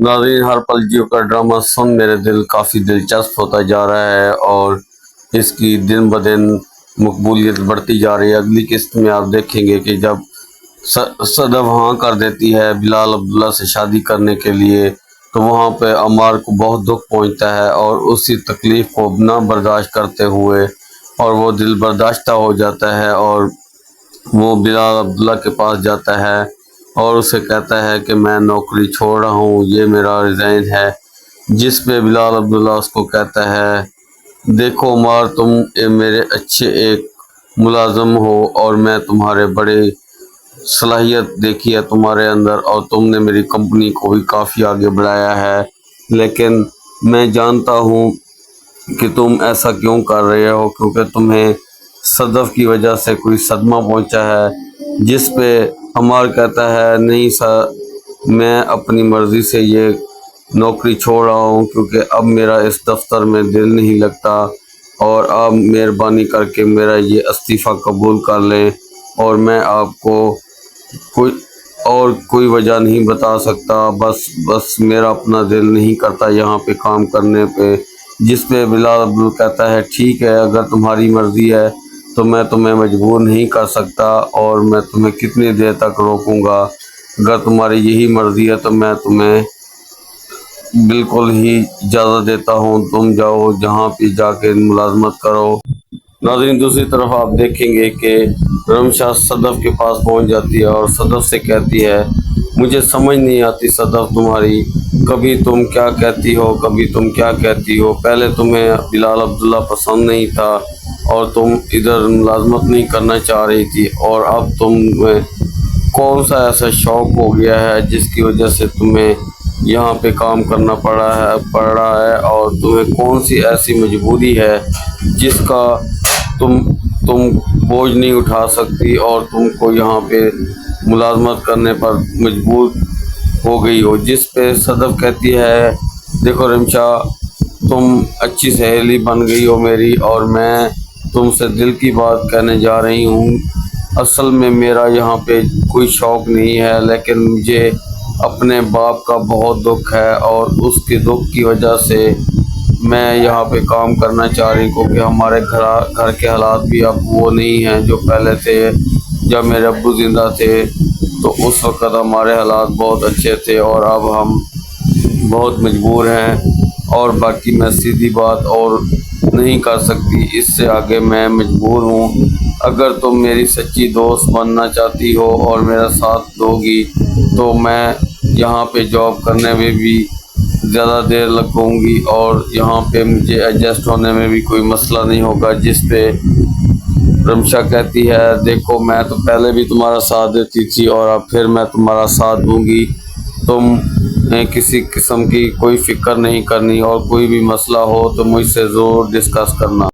नाज़रीन, हर पल जियो का ड्रामा सुन मेरे दिल काफ़ी दिलचस्प होता जा रहा है और इसकी दिन ब दिन मकबूलियत बढ़ती जा रही है। अगली किस्त में आप देखेंगे कि जब सदफ हाँ कर देती है बिलाल अब्दुल्ला से शादी करने के लिए, तो वहाँ पे अम्मार को बहुत दुख पहुँचता है और उसी तकलीफ़ को ना बर्दाश्त करते हुए और वो दिल बर्दाश्ता हो जाता है और वो बिलाल अब्दुल्ला के पास जाता है और उसे कहता है कि मैं नौकरी छोड़ रहा हूँ, ये मेरा रिज़ाइन है। जिस पे बिलाल अब्दुल्ला उसको कहता है, देखो उमर, तुम मेरे अच्छे एक मुलाज़म हो और मैं तुम्हारे बड़े सलाहियत देखी है तुम्हारे अंदर और तुमने मेरी कंपनी को भी काफ़ी आगे बढ़ाया है, लेकिन मैं जानता हूँ कि तुम ऐसा क्यों कर रहे हो, क्योंकि तुम्हें सदफ की वजह से कोई सदमा पहुंचा है। जिस पे अमार कहता है, नहीं सर, मैं अपनी मर्ज़ी से ये नौकरी छोड़ रहा हूँ क्योंकि अब मेरा इस दफ्तर में दिल नहीं लगता और आप मेहरबानी करके मेरा ये इस्तीफ़ा कबूल कर लें और मैं आपको कोई वजह नहीं बता सकता, बस मेरा अपना दिल नहीं करता यहाँ पे काम करने पे। जिस पे बिलाल अब्दुल कहता है, ठीक है, अगर तुम्हारी मर्ज़ी है तो मैं तुम्हें मजबूर नहीं कर सकता और मैं तुम्हें कितनी देर तक रोकूंगा। अगर तुम्हारी यही मर्ज़ी है तो मैं तुम्हें बिल्कुल ही इजाज़त देता हूँ, तुम जाओ जहाँ पे जाके मुलाजमत करो। नाज़रीन, दूसरी तरफ आप देखेंगे कि रमशा सदफ के पास पहुंच जाती है और सदफ से कहती है, मुझे समझ नहीं आती सदफ तुम्हारी, कभी तुम क्या कहती हो कभी तुम क्या कहती हो। पहले तुम्हें बिलाल अब्दुल्ला पसंद नहीं था और तुम इधर मुलाजमत नहीं करना चाह रही थी और अब तुम्हें कौन सा ऐसा शौक़ हो गया है जिसकी वजह से तुम्हें यहाँ पे काम करना पड़ रहा है और तुम्हें कौन सी ऐसी मजबूरी है जिसका तुम बोझ नहीं उठा सकती और तुमको यहाँ पे मुलाजमत करने पर मजबूर हो गई हो। जिस पे सदफ कहती है, देखो रमशा, तुम अच्छी सहेली बन गई हो मेरी और मैं तुमसे दिल की बात कहने जा रही हूँ। असल में मेरा यहाँ पे कोई शौक़ नहीं है, लेकिन मुझे अपने बाप का बहुत दुख है और उसके दुख की वजह से मैं यहाँ पे काम करना चाह रही हूँ, क्योंकि हमारे घर के हालात भी अब वो नहीं हैं जो पहले थे। जब मेरे अब्बू ज़िंदा थे तो उस वक़्त हमारे हालात बहुत अच्छे थे और अब हम बहुत मजबूर हैं और बाकी मैं सीधी बात और नहीं कर सकती, इससे आगे मैं मजबूर हूँ। अगर तुम मेरी सच्ची दोस्त बनना चाहती हो और मेरा साथ दोगी तो मैं यहाँ पे जॉब करने में भी ज़्यादा देर लगूंगी और यहाँ पे मुझे एडजस्ट होने में भी कोई मसला नहीं होगा। जिस पे रमशा कहती है, देखो मैं तो पहले भी तुम्हारा साथ देती थी और अब फिर मैं तुम्हारा साथ दूंगी, तुम किसी किस्म की कोई फ़िक्र नहीं करनी और कोई भी मसला हो तो मुझसे ज़रूर डिस्कस करना।